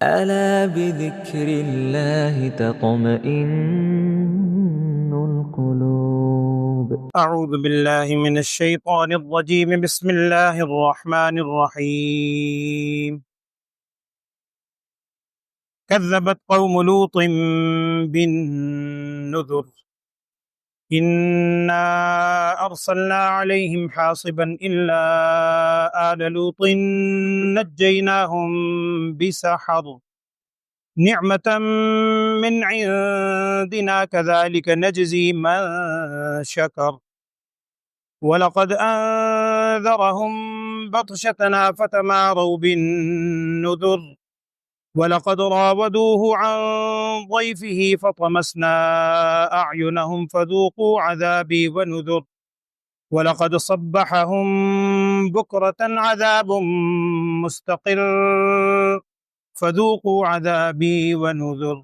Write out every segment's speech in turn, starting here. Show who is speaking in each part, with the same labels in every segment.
Speaker 1: ألا بذكر الله تطمئن القلوب.
Speaker 2: أعوذ بالله من الشيطان الرجيم. بسم الله الرحمن الرحيم. كذبت قوم لوط بالنذر إنا أرسلنا عليهم حاصبا إلا آل لوط نجيناهم بسحر نعمة من عندنا كذلك نجزي من شكر ولقد أنذرهم بطشتنا فتماروا بالنذر ولقد راودوه عن ضيفه فطمسنا أعينهم فذوقوا عذابي ونذر ولقد صبحهم بكرة عذاب مستقر فذوقوا عذابي ونذر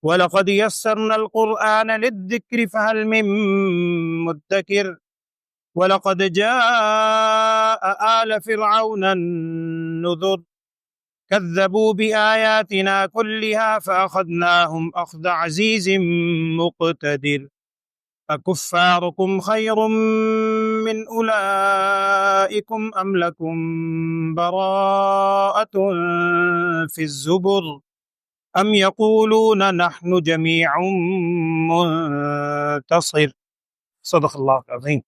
Speaker 2: ولقد يسرنا القرآن للذكر فهل من مدكر ولقد جاء آل فرعون النذر كذبوا بآياتنا كلها فأخذناهم أخذ عزيز مقتدر أكفاركم خير من أولئكم أم لكم براءة في الزبر أم يقولون نحن جميع منتصر. صدق اللہ العظیم.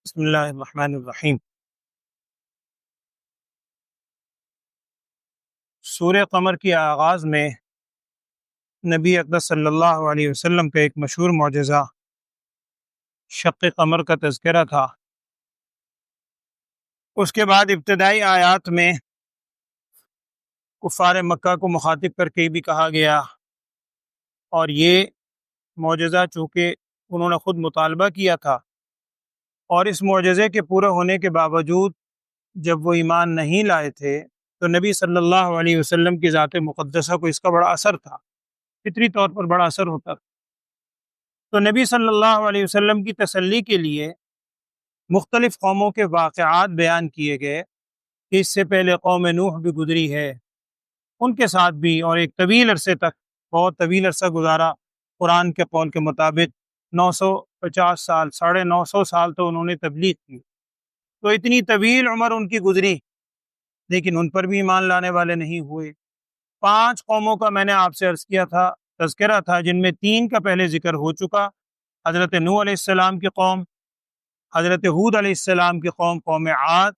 Speaker 2: بسم اللہ الرحمن الرحیم. سورہ قمر کی آغاز میں نبی اقدس صلی اللہ علیہ وسلم کا ایک مشہور معجزہ شق قمر کا تذکرہ تھا. اس کے بعد ابتدائی آیات میں کفار مکہ کو مخاطب کر کے بھی کہا گیا، اور یہ معجزہ چونکہ انہوں نے خود مطالبہ کیا تھا، اور اس معجزے کے پورا ہونے کے باوجود جب وہ ایمان نہیں لائے تھے تو نبی صلی اللہ علیہ وسلم کی ذات مقدسہ کو اس کا بڑا اثر تھا، فطری طور پر بڑا اثر ہوتا تھا. تو نبی صلی اللہ علیہ وسلم کی تسلی کے لیے مختلف قوموں کے واقعات بیان کیے گئے کہ اس سے پہلے قوم نوح بھی گزری ہے، ان کے ساتھ بھی، اور ایک طویل عرصے تک، بہت طویل عرصہ گزارا. قرآن کے قول کے مطابق 950 سال، 950 سال تو انہوں نے تبلیغ کی. تو اتنی طویل عمر ان کی گزری، لیکن ان پر بھی ایمان لانے والے نہیں ہوئے. 5 قوموں کا میں نے آپ سے عرض کیا تھا، تذکرہ تھا، جن میں 3 کا پہلے ذکر ہو چکا. حضرت نوح علیہ السلام کی قوم، حضرت ہود علیہ السلام کی قوم قوم عاد،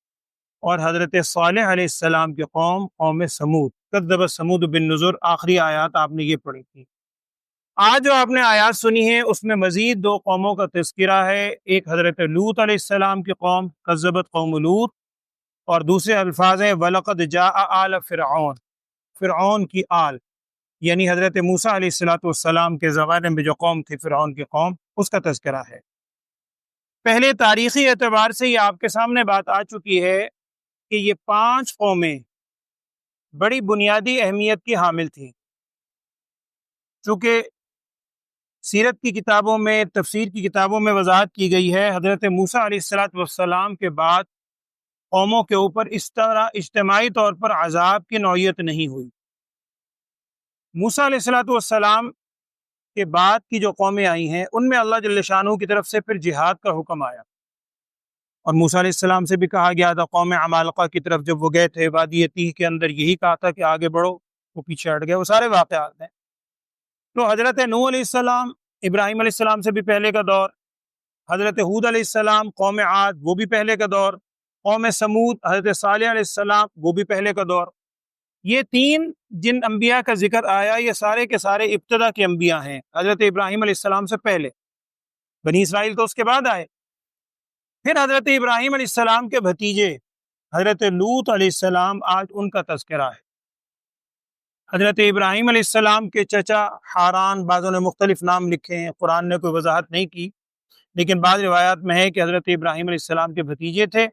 Speaker 2: اور حضرت صالح علیہ السلام کی قوم قوم سمود. کذبت سمود بالنذر، آخری آیات آپ نے یہ پڑھی تھی. آج جو آپ نے آیات سنی ہے اس میں مزید 2 قوموں کا تذکرہ ہے. ایک حضرت لوط علیہ السلام کی قوم، کذبت قوم لوط، اور دوسرے الفاظ ہیں وَلَقَدْ جَاءَ آلَ فرعون، فرعون کی آل، یعنی حضرت موسیٰ علیہ السلام کے زمانے میں جو قوم تھی فرعون کی قوم، اس کا تذکرہ ہے. پہلے تاریخی اعتبار سے یہ آپ کے سامنے بات آ چکی ہے کہ یہ 5 قومیں بڑی بنیادی اہمیت کی حامل تھیں. چونکہ سیرت کی کتابوں میں، تفسیر کی کتابوں میں وضاحت کی گئی ہے، حضرت موسیٰ علیہ السلام کے بعد قوموں کے اوپر اس طرح اجتماعی طور پر عذاب کی نوعیت نہیں ہوئی. موسیٰ علیہ السلام کے بعد کی جو قومیں آئی ہیں ان میں اللہ جل شانہ کی طرف سے پھر جہاد کا حکم آیا، اور موسیٰ علیہ السلام سے بھی کہا گیا تھا قوم عمالقہ کی طرف جب وہ گئے تھے وادی تیہ کے اندر، یہی کہا تھا کہ آگے بڑھو، وہ پیچھے ہٹ گئے. وہ سارے واقعات ہیں. تو حضرت نوح علیہ السلام، ابراہیم علیہ السلام سے بھی پہلے کا دور، حضرت ہود علیہ السلام قوم عاد، وہ بھی پہلے کا دور، قوم سمود حضرت صالح علیہ السلام، وہ بھی پہلے کا دور. یہ 3 جن انبیاء کا ذکر آیا یہ سارے کے سارے ابتدا کے انبیاء ہیں، حضرت ابراہیم علیہ السلام سے پہلے. بنی اسرائیل تو اس کے بعد آئے. پھر حضرت ابراہیم علیہ السلام کے بھتیجے حضرت لوط علیہ السلام، آج ان کا تذکرہ ہے. حضرت ابراہیم علیہ السلام کے چچا حاران، بعضوں نے مختلف نام لکھے ہیں، قرآن نے کوئی وضاحت نہیں کی، لیکن بعض روایات میں ہے کہ حضرت ابراہیم علیہ السلام کے بھتیجے تھے.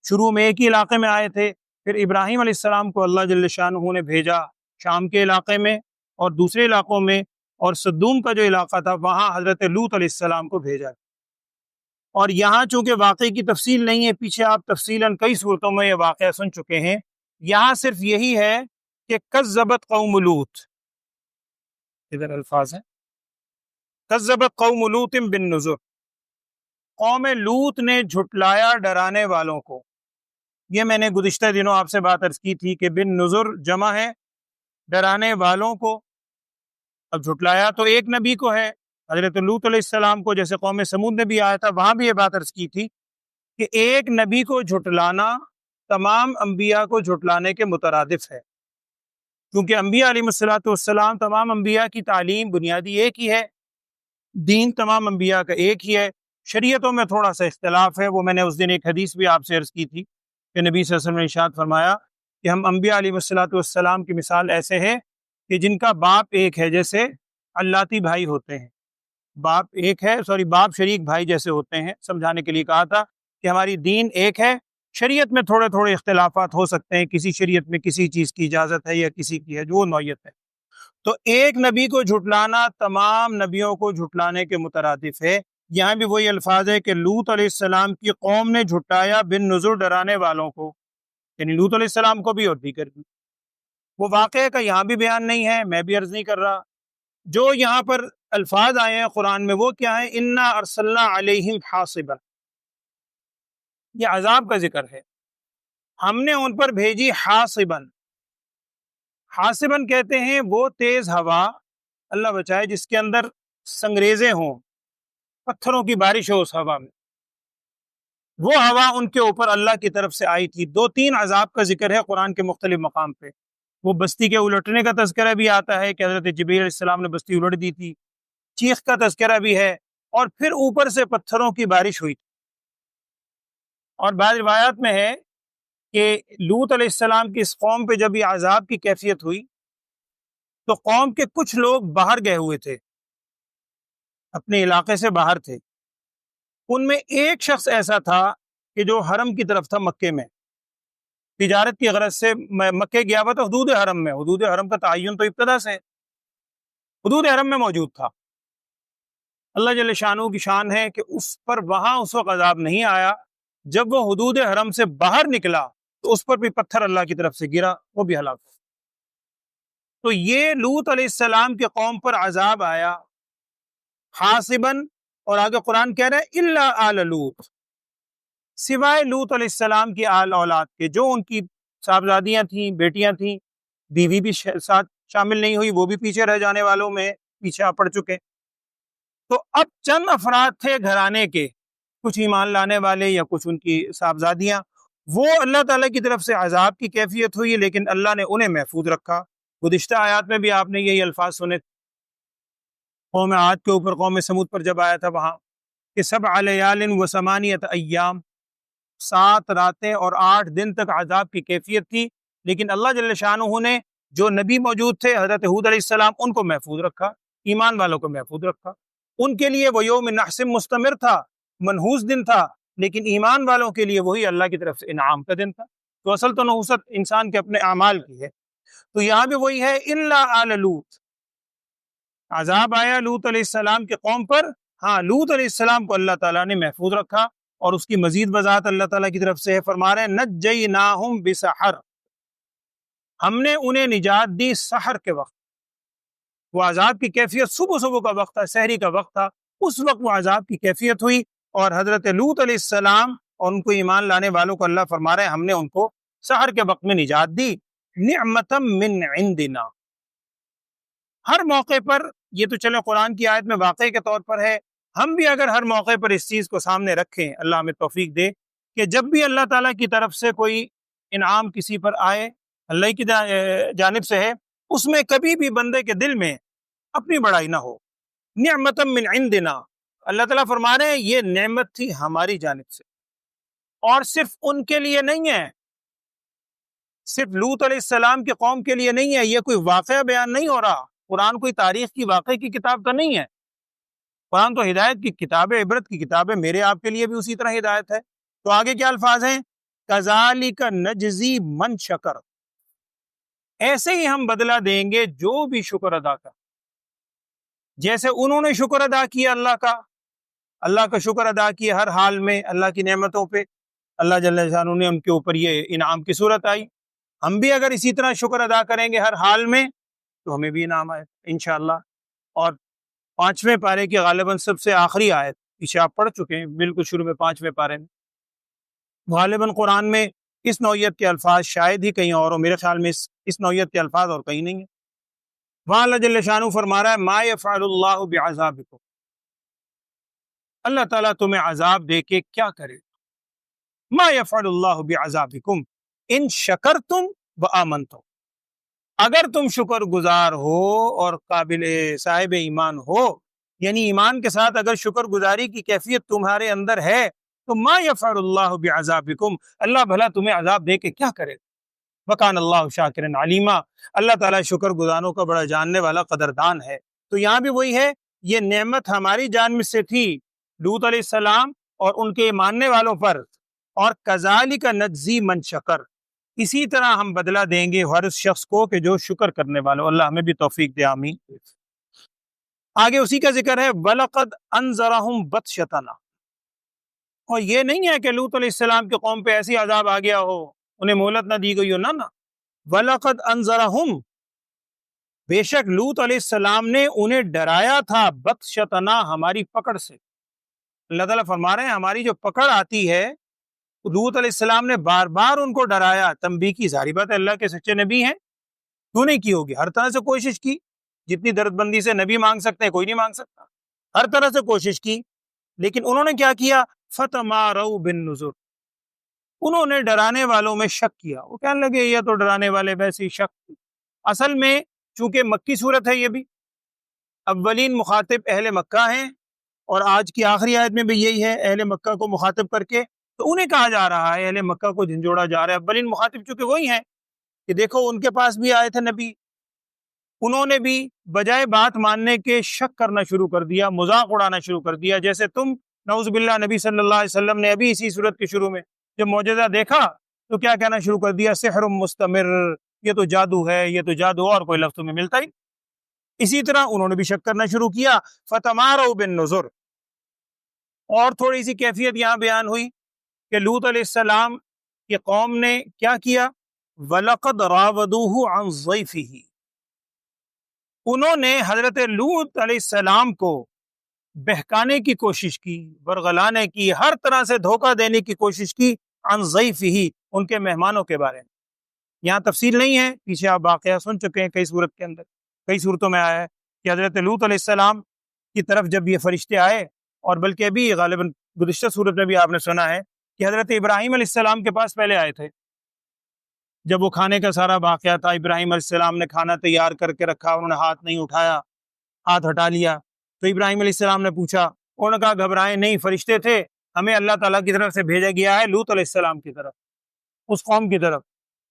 Speaker 2: شروع میں ایک ہی علاقے میں آئے تھے، پھر ابراہیم علیہ السلام کو اللہ جل شانہ نے بھیجا شام کے علاقے میں اور دوسرے علاقوں میں، اور سدوم کا جو علاقہ تھا وہاں حضرت لوط علیہ السلام کو بھیجا. اور یہاں چونکہ واقعے کی تفصیل نہیں ہے، پیچھے آپ تفصیلاً کئی صورتوں میں یہ واقعہ سن چکے ہیں، یہاں صرف یہی ہے کہ کذبت قوم لوط، ادھر الفاظ ہیں کذبت قوم لوط بالنذر، قوم لوط نے جھٹلایا ڈرانے والوں کو۔ یہ میں نے گزشتہ دنوں آپ سے بات عرض کی تھی کہ بن نذر جمع ہے ڈرانے والوں کو۔ اب جھٹلایا تو ایک نبی کو ہے، حضرت لوط علیہ السلام کو، جیسے قوم سمود میں بھی آیا تھا، وہاں بھی یہ بات عرض کی تھی کہ ایک نبی کو جھٹلانا تمام انبیاء کو جھٹلانے کے مترادف ہے، کیونکہ انبیاء علیہ الصلوۃ والسلام، تمام انبیاء کی تعلیم بنیادی ایک ہی ہے، دین تمام انبیاء کا ایک ہی ہے، شریعتوں میں تھوڑا سا اختلاف ہے۔ وہ میں نے اس دن ایک حدیث بھی آپ سے عرض کی تھی کہ نبی صلی اللہ علیہ وسلم نے ارشاد فرمایا کہ ہم انبیاء علیہ الصلوۃ والسلام کی مثال ایسے ہے کہ جن کا باپ ایک ہے، جیسے اللاتی بھائی ہوتے ہیں، باپ ایک ہے، باپ شریک بھائی جیسے ہوتے ہیں، سمجھانے کے لیے کہا تھا کہ ہماری دین ایک ہے، شریعت میں تھوڑے تھوڑے اختلافات ہو سکتے ہیں، کسی شریعت میں کسی چیز کی اجازت ہے یا کسی کی ہے، جو نوعیت ہے، تو ایک نبی کو جھٹلانا تمام نبیوں کو جھٹلانے کے مترادف ہے۔ یہاں بھی وہی الفاظ ہے کہ لوط علیہ السلام کی قوم نے جھٹایا بن نذر ڈرانے والوں کو، یعنی لوط علیہ السلام کو بھی اور دیگر بھی۔ وہ واقعے کا یہاں بھی بیان نہیں ہے، میں بھی عرض نہیں کر رہا، جو یہاں پر الفاظ آئے ہیں قرآن میں وہ کیا ہیں؟ انا ارسلنا علیہم حاصبا، یہ عذاب کا ذکر ہے، ہم نے ان پر بھیجی حاصبا۔ حاصبا کہتے ہیں وہ تیز ہوا، اللہ بچائے، جس کے اندر سنگریزیں ہوں، پتھروں کی بارش ہو اس ہوا میں، وہ ہوا ان کے اوپر اللہ کی طرف سے آئی تھی۔ دو تین عذاب کا ذکر ہے قرآن کے مختلف مقام پہ، وہ بستی کے الٹنے کا تذکرہ بھی آتا ہے کہ حضرت جبریل علیہ السلام نے بستی الٹ دی تھی، چیخ کا تذکرہ بھی ہے، اور پھر اوپر سے پتھروں کی بارش ہوئی تھی۔ اور بعض روایات میں ہے کہ لوط علیہ السلام کی اس قوم پہ جب یہ عذاب کی کیفیت ہوئی تو قوم کے کچھ لوگ باہر گئے ہوئے تھے، اپنے علاقے سے باہر تھے، ان میں ایک شخص ایسا تھا کہ جو حرم کی طرف تھا، مکے میں تجارت کی غرض سے مکے گیا ہوا تھا، حدود حرم میں، حدود حرم کا تعین تو ابتدا سے حدود حرم میں موجود تھا۔ اللہ جل شانہ کی شان ہے کہ اس پر وہاں اس وقت عذاب نہیں آیا، جب وہ حدود حرم سے باہر نکلا تو اس پر بھی پتھر اللہ کی طرف سے گرا، وہ بھی ہلاک ہو۔ تو یہ لوط علیہ السلام کی قوم پر عذاب آیا حاصباً، اور آگے قرآن کہہ رہا ہے الا آل لوط، سوائے لوط علیہ السلام کی آل اولاد کے، جو ان کی صاحبزادیاں تھیں، بیٹیاں تھیں، بیوی بھی ساتھ شامل نہیں ہوئی، وہ بھی پیچھے رہ جانے والوں میں پیچھے آ پڑ چکے۔ تو اب چند افراد تھے گھرانے کے، کچھ ایمان لانے والے یا کچھ ان کی صاحبزادیاں، وہ اللہ تعالیٰ کی طرف سے عذاب کی کیفیت ہوئی، لیکن اللہ نے انہیں محفوظ رکھا۔ گزشتہ آیات میں بھی آپ نے یہی الفاظ سنے، قوم عاد کے اوپر قوم سمود پر جب آیا تھا وہاں کہ 7 لیال و 8 ایام، 7 راتیں اور 8 دن تک عذاب کی کیفیت تھی، لیکن اللہ جل شانہ نے جو نبی موجود تھے حضرت ہود علیہ السلام، ان کو محفوظ رکھا، ایمان والوں کو محفوظ رکھا۔ ان کے لیے وہ یوم نحس مستمر تھا، منحوس دن تھا، لیکن ایمان والوں کے لیے وہی اللہ کی طرف سے انعام کا دن تھا۔ تو اصل تو نحوست انسان کے اپنے اعمال کی ہے، تو یہاں بھی وہی ہے الا آل لوط، عذاب آیا لوط علیہ السلام کے قوم پر، ہاں لوط علیہ السلام کو اللہ تعالیٰ نے محفوظ رکھا، اور اس کی مزید وضاحت اللہ تعالیٰ کی طرف سے ہے، فرما رہے ہیں نجیناہم بسحر، ہم نے انہیں نجات دی سحر کے وقت۔ وہ عذاب کی کیفیت صبح کا وقت تھا، سحری کا وقت تھا، اس وقت وہ عذاب کی کیفیت ہوئی، اور حضرت لوط علیہ السلام اور ان کو ایمان لانے والوں کو اللہ فرما رہے ہیں ہم نے ان کو سحر کے وقت میں نجات دی، نعمتا من عندنا۔ ہر موقع پر، یہ تو چلے قرآن کی آیت میں واقعے کے طور پر ہے، ہم بھی اگر ہر موقع پر اس چیز کو سامنے رکھیں، اللہ ہمیں توفیق دے کہ جب بھی اللہ تعالیٰ کی طرف سے کوئی انعام کسی پر آئے، اللہ کی جانب سے ہے، اس میں کبھی بھی بندے کے دل میں اپنی بڑائی نہ ہو۔ نعمتا من عندنا، اللہ تعالیٰ فرما رہے ہیں یہ نعمت تھی ہماری جانب سے، اور صرف ان کے لیے نہیں ہے، صرف لوط علیہ السلام کی قوم کے لیے نہیں ہے، یہ کوئی واقعہ بیان نہیں ہو رہا، قرآن کوئی تاریخ کی واقعے کی کتاب تو نہیں ہے، قرآن تو ہدایت کی کتاب ہے، عبرت کی کتاب ہے، میرے آپ کے لیے بھی اسی طرح ہدایت ہے۔ تو آگے کیا الفاظ ہیں؟ کذالک نجزی من شکر، ایسے ہی ہم بدلہ دیں گے جو بھی شکر ادا کر، جیسے انہوں نے شکر ادا کیا اللہ کا، اللہ کا شکر ادا کیا ہر حال میں اللہ کی نعمتوں پہ، اللہ جل شانہ نے ان کے اوپر یہ انعام کی صورت آئی۔ ہم بھی اگر اسی طرح شکر ادا کریں گے ہر حال میں تو ہمیں بھی انعام آئے انشاءاللہ۔ اور 5ویں پارے کی غالباً سب سے آخری آیت، پیچھے آپ پڑھ چکے ہیں بالکل شروع میں 5ویں پارے میں، غالباً قرآن میں اس نوعیت کے الفاظ شاید ہی کہیں اور ہو، میرے خیال میں اس نوعیت کے الفاظ اور کہیں نہیں ہیں۔ وہاں اللہ جل شانہ فرما رہا ہے ما یفعل اللہ بعذابکم، اللہ تعالیٰ تمہیں عذاب دے کے کیا کرے، ما یفعل اللہ بعذابکم ان شکرتم وآمنتم، اگر تم شکر گزار ہو اور قابل صاحب ایمان ہو، یعنی ایمان کے ساتھ اگر شکر گزاری کی کیفیت تمہارے اندر ہے تو ما یفعل اللہ بعذابکم، اللہ بھلا تمہیں عذاب دے کے کیا کرے۔ وکان اللہ شاکرا علیما، اللہ تعالیٰ شکر گزاروں کا بڑا جاننے والا قدردان ہے۔ تو یہاں بھی وہی ہے، یہ نعمت ہماری جانب سے تھی لوط علیہ السلام اور ان کے ماننے والوں پر، اور کذالک نجزی من شکر، اسی طرح ہم بدلہ دیں گے ہر اس شخص کو کہ جو شکر کرنے والوں۔ اللہ ہمیں بھی توفیق دے، آمین۔ آگے اسی کا ذکر ہے وَلَقَدْ أَنذَرَهُمْ بَطْشَتَنَا، اور یہ نہیں ہے کہ لوط علیہ السلام کے قوم پہ ایسی عذاب آ گیا ہو، انہیں مہلت نہ دی گئی ہو، نہ وَلَقَدْ أَنذَرَهُمْ، بے شک لوط علیہ السلام نے انہیں ڈرایا تھا، بطشتنا، ہماری پکڑ سے۔ اللہ تعالیٰ فرما رہے ہیں ہماری جو پکڑ آتی ہے، لوط علیہ السلام نے بار بار ان کو ڈرایا، تنبیہ کی، ظاہری بات ہے اللہ کے سچے نبی ہیں، کیوں نہیں کی ہوگی، ہر طرح سے کوشش کی، جتنی درد بندی سے نبی مانگ سکتے ہیں کوئی نہیں مانگ سکتا، ہر طرح سے کوشش کی، لیکن انہوں نے کیا کیا، فَتَمَارَوْا بِالنُّذُرِ، انہوں نے ڈرانے والوں میں شک کیا، وہ کہنے لگے یہ تو ڈرانے والے ویسے ہی شک۔ اصل میں چونکہ مکی صورت ہے، یہ بھی اولین مخاطب اہل مکہ ہیں، اور آج کی آخری آیت میں بھی یہی ہے، اہل مکہ کو مخاطب کر کے تو انہیں کہا جا رہا ہے، اہل مکہ کو جھنجھوڑا جا رہا ہے۔ اولین مخاطب چونکہ وہی ہیں کہ دیکھو ان کے پاس بھی آئے تھے نبی، انہوں نے بھی بجائے بات ماننے کے شک کرنا شروع کر دیا، مذاق اڑانا شروع کر دیا، جیسے تم نعوذ باللہ نبی صلی اللہ علیہ وسلم نے ابھی اسی صورت کے شروع میں جب معجزہ دیکھا تو کیا کہنا شروع کر دیا، سحر مستمر، یہ تو جادو ہے، یہ تو جادو، اور کوئی لفظ تمہیں ملتا ہی۔ اسی طرح انہوں نے بھی شک کرنا شروع کیا، فتماروا بالنذر۔ اور تھوڑی سی کیفیت یہاں بیان ہوئی کہ لوط علیہ السلام کی قوم نے کیا کیا، وَلَقَدْ رَاوَدُوهُ عَنْ ضَيْفِهِ، انہوں نے حضرت لوط علیہ السلام کو بہکانے کی کوشش کی، برگلانے کی، ہر طرح سے دھوکہ دینے کی کوشش کی، عن ضیفہ، ان کے مہمانوں کے بارے میں۔ یہاں تفصیل نہیں ہے، پیچھے آپ واقعہ سن چکے ہیں، کئی صورت کے اندر، کئی صورتوں میں آیا ہے کہ حضرت لوط علیہ السلام کی طرف جب یہ فرشتے آئے، اور بلکہ ابھی غالباً گزشتہ صورت میں بھی آپ نے سنا ہے کہ حضرت ابراہیم علیہ السلام کے پاس پہلے آئے تھے، جب وہ کھانے کا سارا واقعہ تھا، ابراہیم علیہ السلام نے کھانا تیار کر کے رکھا، انہوں نے ہاتھ نہیں اٹھایا، ہاتھ ہٹا لیا، تو ابراہیم علیہ السلام نے پوچھا، انہوں نے کہا گھبرائیں نہیں، فرشتے تھے، ہمیں اللہ تعالیٰ کی طرف سے بھیجا گیا ہے لوط علیہ السلام کی طرف، اس قوم کی طرف۔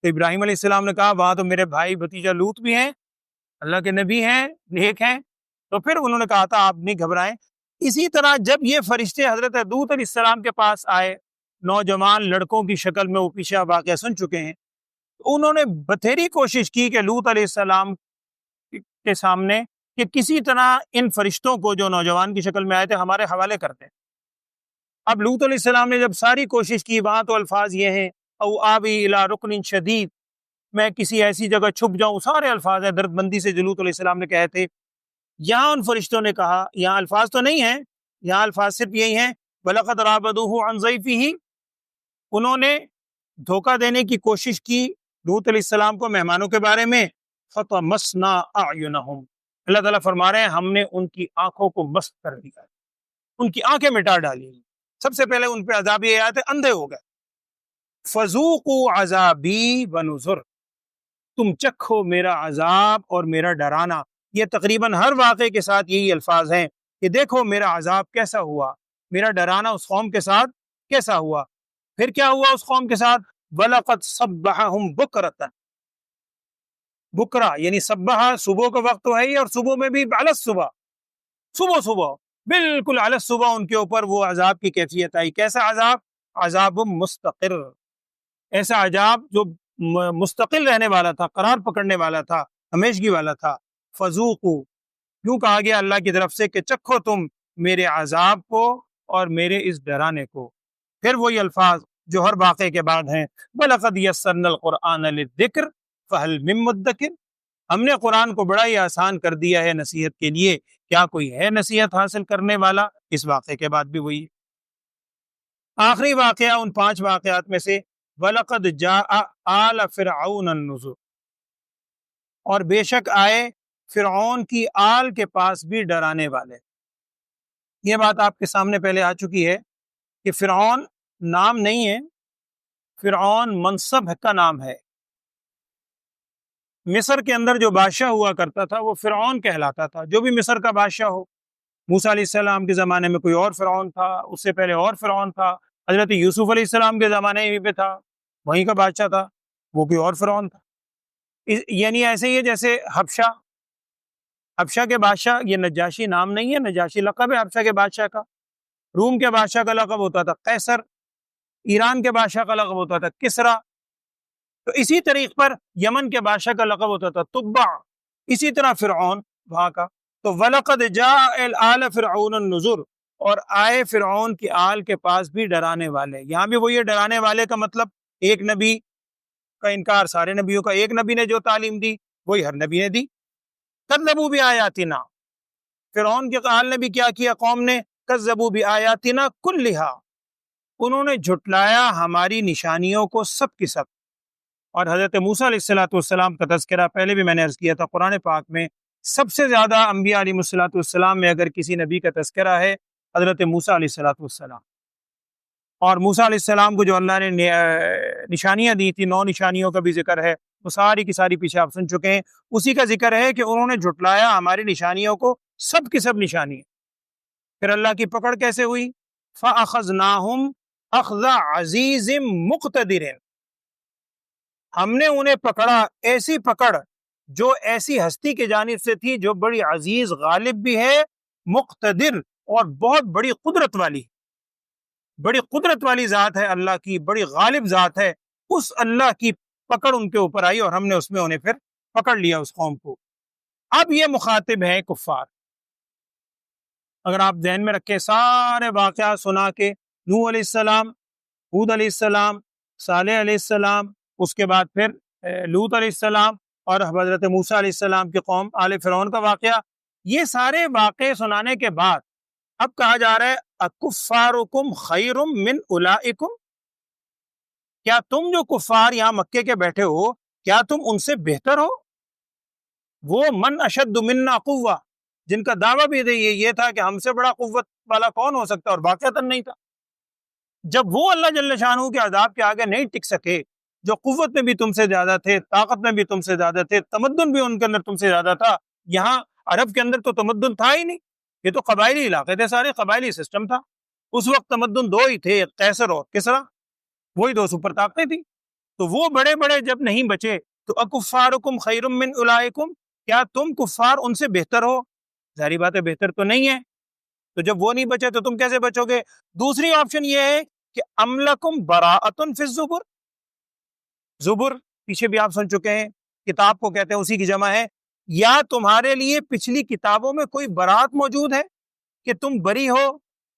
Speaker 2: تو ابراہیم علیہ السلام نے کہا وہاں تو میرے بھائی بھتیجا لوط بھی ہیں، اللہ کے نبی ہیں، نیک ہیں، تو پھر انہوں نے کہا تھا آپ نہیں گھبرائیں۔ اسی طرح جب یہ فرشتے حضرت لوط علیہ السلام کے پاس آئے، نوجوان لڑکوں کی شکل میں، وہ پیچھے آپ واقعہ سن چکے ہیں، انہوں نے بتھیری کوشش کی کہ لوط علیہ السلام کے سامنے کہ کسی طرح ان فرشتوں کو جو نوجوان کی شکل میں آئے تھے ہمارے حوالے کرتے۔ اب لوط علیہ السلام نے جب ساری کوشش کی، وہاں تو الفاظ یہ ہیں او آوی الی رکن شدید، میں کسی ایسی جگہ چھپ جاؤں، سارے الفاظ ہیں درد بندی سے جو لوط علیہ السلام نے کہے تھے۔ یہاں ان فرشتوں نے کہا، یہاں الفاظ تو نہیں ہیں، یہاں الفاظ صرف یہی ہیں وَلَقَدْ رَابَدُوهُ عَنْ ضَيْفِهِ، انہوں نے دھوکہ دینے کی کوشش کی لوط علیہ السلام کو مہمانوں کے بارے میں، فَطَمَسْنَا أَعْيُنَهُمْ، اللہ تعالیٰ فرما رہے ہیں ہم نے ان کی آنکھوں کو مست کر دیا، ان کی آنکھیں مٹا ڈالی، سب سے پہلے ان پہ عذاب یہ آیا تھا، اندھے ہو گئے۔ فَذُوقُوا عَذَابِي وَنُذُرِ، تم چکھو میرا عذاب اور میرا ڈرانا۔ یہ تقریباً ہر واقعے کے ساتھ یہی الفاظ ہیں کہ دیکھو میرا عذاب کیسا ہوا، میرا ڈرانا اس قوم کے ساتھ کیسا ہوا۔ پھر کیا ہوا اس قوم کے ساتھ، وَلَقَدْ صَبَّحَهُمْ بُكْرَةً، بکرا یعنی صبح، صبح کا وقت تو ہے ہی، اور صبح میں بھی علی الصبح، صبح بالکل علی الصبح ان کے اوپر وہ عذاب کی کیفیت آئی۔ کیسا عذاب، عذاب مستقر، ایسا عذاب جو مستقل رہنے والا تھا، قرار پکڑنے والا تھا، ہمیشگی والا تھا۔ فذوقوا، کیوں کہا گیا اللہ کی طرف سے کہ چکھو تم میرے عذاب کو اور میرے اس ڈرانے کو۔ پھر وہی الفاظ جو ہر واقعے کے بعد ہیں، وَلَقَدْ يَسَّرْنَا الْقُرْآنَ لِلذِّكْرِ فَهَلْ مِن مُدَّكِرٍ، ہم نے قرآن کو بڑا ہی آسان کر دیا ہے نصیحت کے لیے، کیا کوئی ہے نصیحت حاصل کرنے والا؟ اس واقعے کے بعد بھی وہی ہے۔ آخری واقعہ ان 5 واقعات میں سے، وَلَقَدْ جَاءَ آلَ فِرْعَوْنَ النُّذُرُ، اور بے شک آئے فرعون کی آل کے پاس بھی ڈرانے والے۔ یہ بات آپ کے سامنے پہلے آ چکی ہے کہ فرعون نام نہیں ہے، فرعون منصب کا نام ہے۔ مصر کے اندر جو بادشاہ ہوا کرتا تھا وہ فرعون کہلاتا تھا، جو بھی مصر کا بادشاہ ہو۔ موسیٰ علیہ السلام کے زمانے میں کوئی اور فرعون تھا، اس سے پہلے اور فرعون تھا، حضرت یوسف علیہ السلام کے زمانے میں بھی تھا، وہیں کا بادشاہ تھا، وہ کوئی اور فرعون تھا۔ یعنی ایسے ہی ہے جیسے حبشہ کے بادشاہ، یہ نجاشی نام نہیں ہے، نجاشی لقب ہے حبشہ کے بادشاہ کا۔ روم کے بادشاہ کا لقب ہوتا تھا قیصر، ایران کے بادشاہ کا لقب ہوتا تھا کسریٰ، تو اسی طریق پر یمن کے بادشاہ کا لقب ہوتا تھا تبع، اسی طرح فرعون وہاں کا۔ تو وَلَقَدْ جَاءَ آلَ فِرْعَوْنَ النُّذُرُ، اور آئے فرعون کی آل کے پاس بھی ڈرانے والے۔ یہاں بھی وہی ڈرانے والے کا مطلب ایک نبی کا انکار سارے نبیوں کا، ایک نبی نے جو تعلیم دی وہی ہر نبی نے دی۔ کذبوا بآیاتنا، فرعون کے آل نے بھی کیا کیا قوم نے، کذبوا بآیاتنا کلھا، انہوں نے جھٹلایا ہماری نشانیوں کو سب کی سب۔ اور حضرت موسیٰ علیہ السلام کا تذکرہ پہلے بھی میں نے عرض کیا تھا، قرآن پاک میں سب سے زیادہ انبیاء علیہ السلام میں اگر کسی نبی کا تذکرہ ہے حضرت موسیٰ علیہ السلام۔ اور موسیٰ علیہ السلام کو جو اللہ نے نشانیاں دی تھی، 9 نشانیوں کا بھی ذکر ہے، وہ ساری کی ساری پیچھے آپ سن چکے ہیں۔ اسی کا ذکر ہے کہ انہوں نے جھٹلایا ہماری نشانیوں کو، سب کی سب نشانی۔ پھر اللہ کی پکڑ کیسے ہوئی، فَأَخَذْنَاهُمْ أَخْذَ عَزِيزٍ مُقْتَدِرٍ، ہم نے انہیں پکڑا ایسی پکڑ جو ایسی ہستی کی جانب سے تھی جو بڑی عزیز، غالب بھی ہے، مقتدر، اور بہت بڑی قدرت والی، بڑی قدرت والی ذات ہے اللہ کی، بڑی غالب ذات ہے۔ اس اللہ کی پکڑ ان کے اوپر آئی اور ہم نے اس میں انہیں پھر پکڑ لیا اس قوم کو۔ اب یہ مخاطب ہیں کفار۔ اگر آپ ذہن میں رکھیں سارے واقعات سنا کے، نوح علیہ السلام، ہود علیہ السلام، صالح علیہ السلام، اس کے بعد پھر لوط علیہ السلام اور حضرت موسیٰ علیہ السلام کی قوم آل فرعون کا واقعہ، یہ سارے واقعے سنانے کے بعد اب کہا جا رہا ہے اکفارکم خیر من اولئکم، کیا تم جو کفار یہاں مکے کے بیٹھے ہو کیا تم ان سے بہتر ہو؟ وہ من اشد منا قوہ، جن کا دعویٰ بھی یہ تھا کہ ہم سے بڑا قوت والا کون ہو سکتا، اور واقعتاً نہیں تھا۔ جب وہ اللہ جل شانہ کے عذاب کے آگے نہیں ٹک سکے، جو قوت میں بھی تم سے زیادہ تھے، طاقت میں بھی تم سے زیادہ تھے، تمدن بھی ان کے اندر تم سے زیادہ تھا، یہاں عرب کے اندر تو تمدن تھا ہی نہیں، یہ تو قبائلی علاقے تھے، سارے قبائلی سسٹم تھا۔ اس وقت تمدن 2 ہی تھے، قیصر اور کسریٰ، وہی 2 سپر طاقتیں تھیں۔ تو وہ بڑے بڑے جب نہیں بچے تو اکفارکم خیر من اولئکم، کیا تم کفار ان سے بہتر ہو؟ ظاہری بات ہے بہتر تو نہیں ہے، تو جب وہ نہیں بچے تو تم کیسے بچو گے؟ دوسری آپشن یہ ہے کہ ام لکم براءۃ فی الزبر، زبر پیچھے بھی آپ سن چکے ہیں، کتاب کو کہتے ہیں، اسی کی جمع ہے، یا تمہارے لیے پچھلی کتابوں میں کوئی برات موجود ہے کہ تم بری ہو،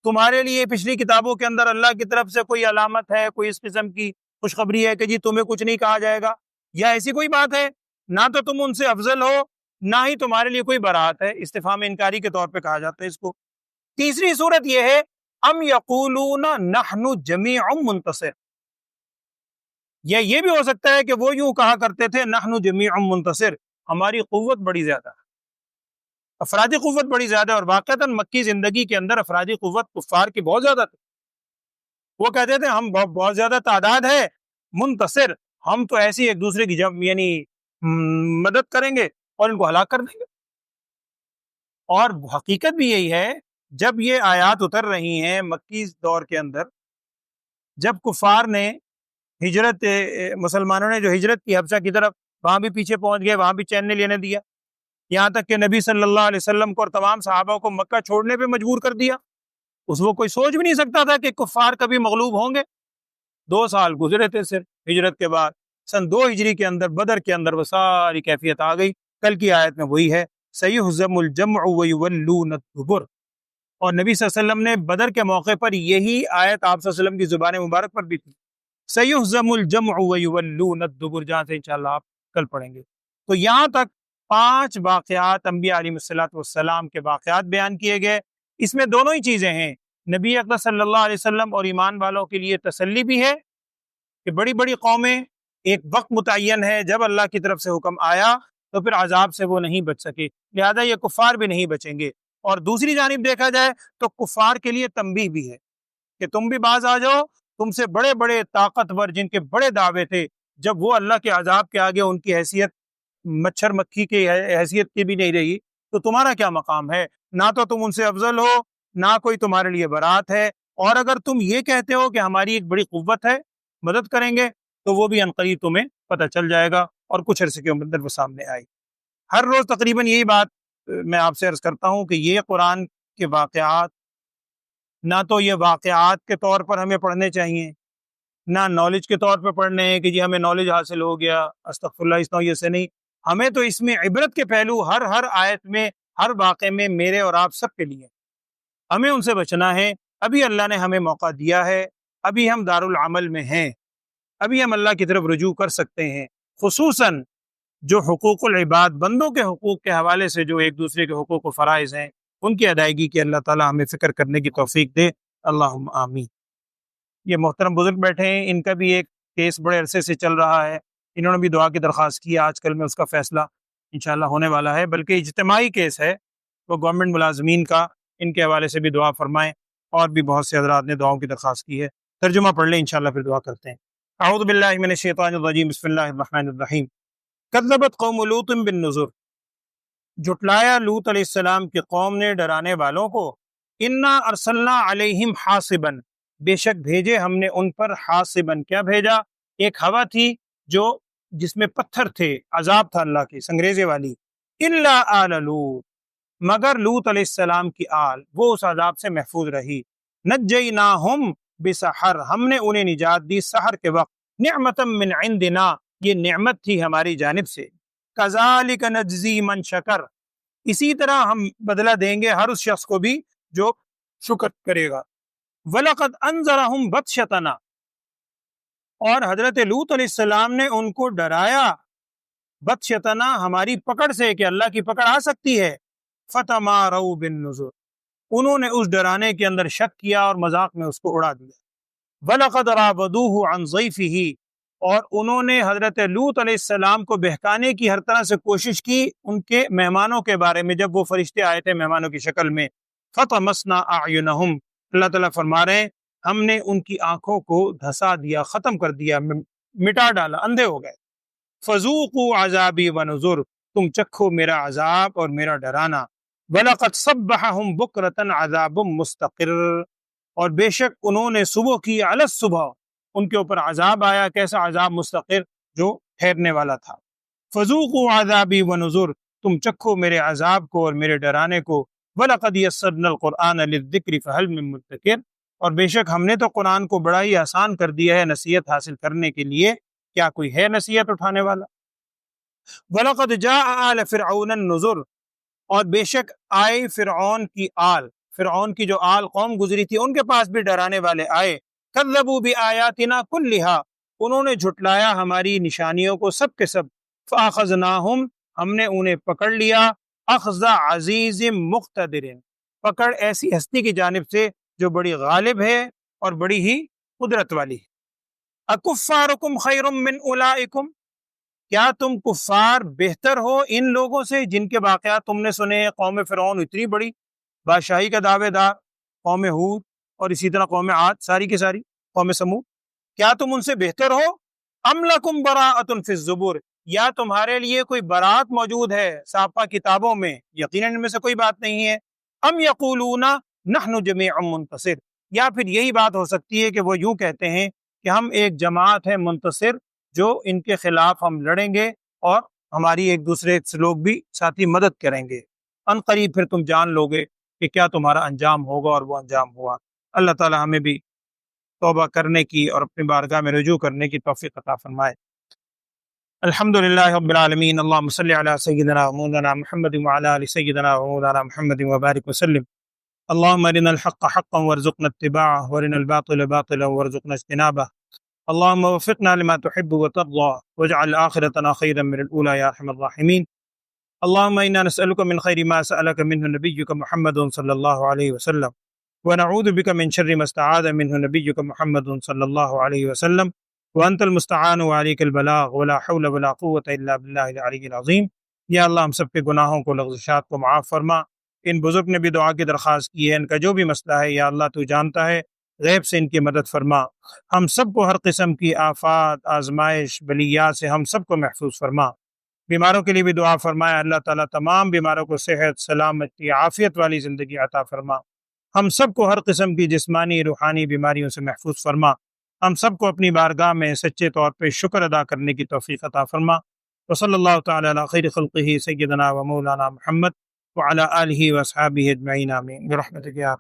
Speaker 2: تمہارے لیے پچھلی کتابوں کے اندر اللہ کی طرف سے کوئی علامت ہے، کوئی اس قسم کی خوشخبری ہے کہ جی تمہیں کچھ نہیں کہا جائے گا، یا ایسی کوئی بات ہے؟ نہ تو تم ان سے افضل ہو، نہ ہی تمہارے لیے کوئی برات ہے، استفہام انکاری کے طور پہ کہا جاتا ہے اس کو۔ تیسری صورت یہ ہے ام یقولون نحن جمیع منتصر، یا یہ بھی ہو سکتا ہے کہ وہ یوں کہا کرتے تھے نحن جمیع منتصر، ہماری قوت بڑی زیادہ ہے، افرادی قوت بڑی زیادہ ہے، اور واقعتاً مکی زندگی کے اندر افرادی قوت کفار کی بہت زیادہ تھی۔ وہ کہتے تھے ہم بہت زیادہ تعداد ہے، منتصر، ہم تو ایسی ایک دوسرے کی یعنی مدد کریں گے اور ان کو ہلاک کر دیں گے۔ اور حقیقت بھی یہی ہے، جب یہ آیات اتر رہی ہیں مکی دور کے اندر، جب کفار نے ہجرت، مسلمانوں نے جو ہجرت کی حبشہ کی طرف، وہاں بھی پیچھے پہنچ گئے، وہاں بھی چین نہیں لینے دیا، یہاں تک کہ نبی صلی اللہ علیہ وسلم کو اور تمام صحابہ کو مکہ چھوڑنے پہ مجبور کر دیا۔ اس وہ کوئی سوچ بھی نہیں سکتا تھا کہ کفار کبھی مغلوب ہوں گے۔ 2 سال گزرے تھے صرف ہجرت کے بعد، سن 2 ہجری کے اندر بدر کے اندر وہ ساری کیفیت آ گئی۔ کل کی آیت میں وہی ہے، سیہزم الجمع ویولون الدبر، اور نبی صلی اللہ علیہ وسلم نے بدر کے موقع پر یہی آیت آپ صلی اللہ علیہ وسلم کی زبان مبارک پر بھی تھی، سَيُهْزَمُ الْجَمْعُ وَيُوَلُّونَ الدُّبُرَ، جہاں سے انشاءاللہ آپ کل پڑھیں گے۔ تو یہاں تک 5 واقعات انبیاء علیہ السلام کے واقعات بیان کیے گئے۔ اس میں دونوں ہی چیزیں ہیں، نبی اکرم صلی اللہ علیہ وسلم اور ایمان والوں کے لیے تسلی بھی ہے کہ بڑی بڑی قومیں ایک وقت متعین ہے، جب اللہ کی طرف سے حکم آیا تو پھر عذاب سے وہ نہیں بچ سکے، لہذا یہ کفار بھی نہیں بچیں گے۔ اور دوسری جانب دیکھا جائے تو کفار کے لیے تنبیہ بھی ہے کہ تم بھی باز آ جاؤ، تم سے بڑے بڑے طاقتور جن کے بڑے دعوے تھے، جب وہ اللہ کے عذاب کے آگے ان کی حیثیت مچھر مکھی کی حیثیت کی بھی نہیں رہی، تو تمہارا کیا مقام ہے؟ نہ تو تم ان سے افضل ہو، نہ کوئی تمہارے لیے برات ہے، اور اگر تم یہ کہتے ہو کہ ہماری ایک بڑی قوت ہے، مدد کریں گے، تو وہ بھی عنقریب تمہیں پتہ چل جائے گا، اور کچھ عرصے کے اندر وہ سامنے آئی۔ ہر روز تقریباً یہی بات میں آپ سے عرض کرتا ہوں کہ یہ قرآن کے واقعات نہ تو یہ واقعات کے طور پر ہمیں پڑھنے چاہیے، نہ نالج کے طور پر پڑھنے ہیں کہ جی ہمیں نالج حاصل ہو گیا، استغفر اللہ، اس نوعیت سے نہیں۔ ہمیں تو اس میں عبرت کے پہلو ہر آیت میں، ہر واقعے میں میرے اور آپ سب کے لیے، ہمیں ان سے بچنا ہے۔ ابھی اللہ نے ہمیں موقع دیا ہے، ابھی ہم دارالعمل میں ہیں، ابھی ہم اللہ کی طرف رجوع کر سکتے ہیں، خصوصاً جو حقوق العباد، بندوں کے حقوق کے حوالے سے جو ایک دوسرے کے حقوق و فرائض ہیں، ان کی ادائیگی کی اللہ تعالی ہمیں فکر کرنے کی توفیق دے، اللہم آمین۔ یہ محترم بزرگ بیٹھے ہیں، ان کا بھی ایک کیس بڑے عرصے سے چل رہا ہے، انہوں نے بھی دعا کی درخواست کی، آج کل میں اس کا فیصلہ انشاءاللہ ہونے والا ہے، بلکہ اجتماعی کیس ہے، وہ گورنمنٹ ملازمین کا، ان کے حوالے سے بھی دعا فرمائیں، اور بھی بہت سے حضرات نے دعاؤں کی درخواست کی ہے۔ ترجمہ پڑھ لیں انشاءاللہ، پھر دعا کرتے ہیں۔ اعوذ باللہ من الشیطان الرجیم، بسم اللہ الرحمن الرحیم۔ کذبت قوم لوط بالنذر، جھٹلایا لوط علیہ السلام کی قوم نے ڈرانے والوں کو۔ انا ارسلنا علیہم حاصبا، بے شک بھیجے ہم نے ان پر، حاصبا کیا بھیجا؟ ایک ہوا تھی جس میں پتھر تھے، عذاب تھا اللہ کی سنگریزے والی۔ الا آل لوط، مگر لوط علیہ السلام کی آل، وہ اس عذاب سے محفوظ رہی۔ نجیناہم بسحر، ہم نے انہیں نجات دی سحر کے وقت۔ نعمتا من عندنا، یہ نعمت تھی ہماری جانب سے۔ کذالک نجزی من شکر، اسی طرح ہم بدلہ دیں گے ہر اس شخص کو بھی جو شکر کرے گا۔ وَلَقَدْ أَنذَرَهُمْ بَطْشَتَنَا، اور حضرت لوط علیہ السلام نے ان کو ڈرایا، بطشتنا ہماری پکڑ سے، کہ اللہ کی پکڑ آ سکتی ہے۔ فَتَمَارَوْا بِالنُّذُرِ، انہوں نے اس ڈرانے کے اندر شک کیا اور مذاق میں اس کو اڑا دیا۔ وَلَقَدْ رَاوَدُوهُ عَنْ ضَيْفِهِ، اور انہوں نے حضرت لوط علیہ السلام کو بہکانے کی ہر طرح سے کوشش کی ان کے مہمانوں کے بارے میں، جب وہ فرشتے آئے تھے مہمانوں کی شکل میں۔ فَطَمَسْنَا أَعْيُنَهُمْ، اللہ تعالیٰ فرما رہے ہیں ہم نے ان کی آنکھوں کو دھسا دیا، ختم کر دیا، مٹا ڈالا، اندھے ہو گئے۔ فَذُوقُوا عَذَابِي وَنُذُرِ، تم چکھو میرا عذاب اور میرا ڈرانا۔ وَلَقَدْ صَبَّحَهُمْ بُكْرَةً عَذَابٌ مُسْتَقِرٌ، اور بے شک انہوں نے صبح کی، علی الصبح ان کے اوپر عذاب آیا، کیسا عذاب؟ مستقر، جو ٹھہرنے والا تھا۔ فَذُوقُوا عَذَابِي وَنُذُرِ، تم چکھو میرے عذاب کو اور میرے ڈرانے کو۔ وَلَقَدْ يَسَّرْنَا الْقُرْآنَ لِلذِّكْرِ فَهَلْ مِن مُدَّكِرٍ، اور بے شک ہم نے تو قرآن کو بڑا ہی آسان کر دیا ہے نصیحت حاصل کرنے کے لیے، کیا کوئی ہے نصیحت اٹھانے والا؟ وَلَقَدْ جَاءَ آلَ فِرْعَوْنَ النُّذُرُ، اور بے شک آئے فرعون کی آل، فرعون کی جو آل قوم گزری تھی ان کے پاس بھی ڈرانے والے آئے۔ کذبوا بآیاتنا کلھا، انہوں نے جھٹلایا ہماری نشانیوں کو سب کے سب۔ فاخذناہم، ہم نے انہیں پکڑ لیا، اخذ عزیز مقتدر، پکڑ ایسی ہستی کی جانب سے جو بڑی غالب ہے اور بڑی ہی قدرت والی ہے۔ اکفارکم خیر من اولئکم، کیا تم کفار بہتر ہو ان لوگوں سے جن کے واقعات تم نے سنے ہیں؟ قوم فرعون اتنی بڑی بادشاہی کا دعوے دار، قوم ہود، اور اسی طرح قوم عاد، ساری کی ساری قوم سمود، کیا تم ان سے بہتر ہو؟ ام لکم براءۃ فی الزبر، یا تمہارے لیے کوئی برات موجود ہے سابقہ کتابوں میں؟ یقیناً ان میں سے کوئی بات نہیں ہے۔ ام یقولون نحن جمیع منتصر، یا پھر یہی بات ہو سکتی ہے کہ وہ یوں کہتے ہیں کہ ہم ایک جماعت ہے منتصر، جو ان کے خلاف ہم لڑیں گے اور ہماری ایک دوسرے سے لوگ بھی ساتھی مدد کریں گے۔ ان قریب پھر تم جان لو گے کہ کیا تمہارا انجام ہوگا، اور وہ انجام ہوا۔ اللہ تعالی ہمیں بھی توبہ کرنے کی اور اپنی بارگاہ میں رجوع کرنے کی توفیق عطا فرمائے۔ الحمدللہ رب العالمین، اللہم صلی علی سیدنا و مولانا محمد وعلی آل سیدنا و مولانا محمد وبارک وسلم۔ اللهم ارنا الحق حقا وارزقنا اتباعه وارنا الباطل باطلا وارزقنا اجتنابه. اللهم وفقنا لما تحب وترضى واجعل آخرتنا خيرا من الأولى يا أرحم الراحمين. اللهم إنا نسألك من خير ما سألك منه نبيك محمد صلى الله عليه وسلم ونعوذ بك من شر ما استعاذ منه نبيك محمد صلى الله عليه وسلم وأنت المستعان وعليك البلاغ ولا حول ولا قوة إلا بالله العلي العظيم. یا اللہ ہم سب کے گناہوں کو لغزشات کو معاف فرما. ان بزرگ نے بھی دعا کی درخواست کی ہے، ان کا جو بھی مسئلہ ہے یا اللہ تو جانتا ہے، غیب سے ان کی مدد فرما. ہم سب کو ہر قسم کی آفات، آزمائش، بلیات سے ہم سب کو محفوظ فرما. بیماروں کے لیے بھی دعا فرمائے، اللہ تعالیٰ تمام بیماروں کو صحت، سلامتی، عافیت والی زندگی عطا فرما. ہم سب کو ہر قسم کی جسمانی روحانی بیماریوں سے محفوظ فرما. ہم سب کو اپنی بارگاہ میں سچے طور پہ شکر ادا کرنے کی توفیق عطا فرما. وصلی اللہ تعالی علی خیر خلقہ سیدنا و مولانا محمد وعلی آلہ و اصحابہ اجمعین آمین برحمتک یا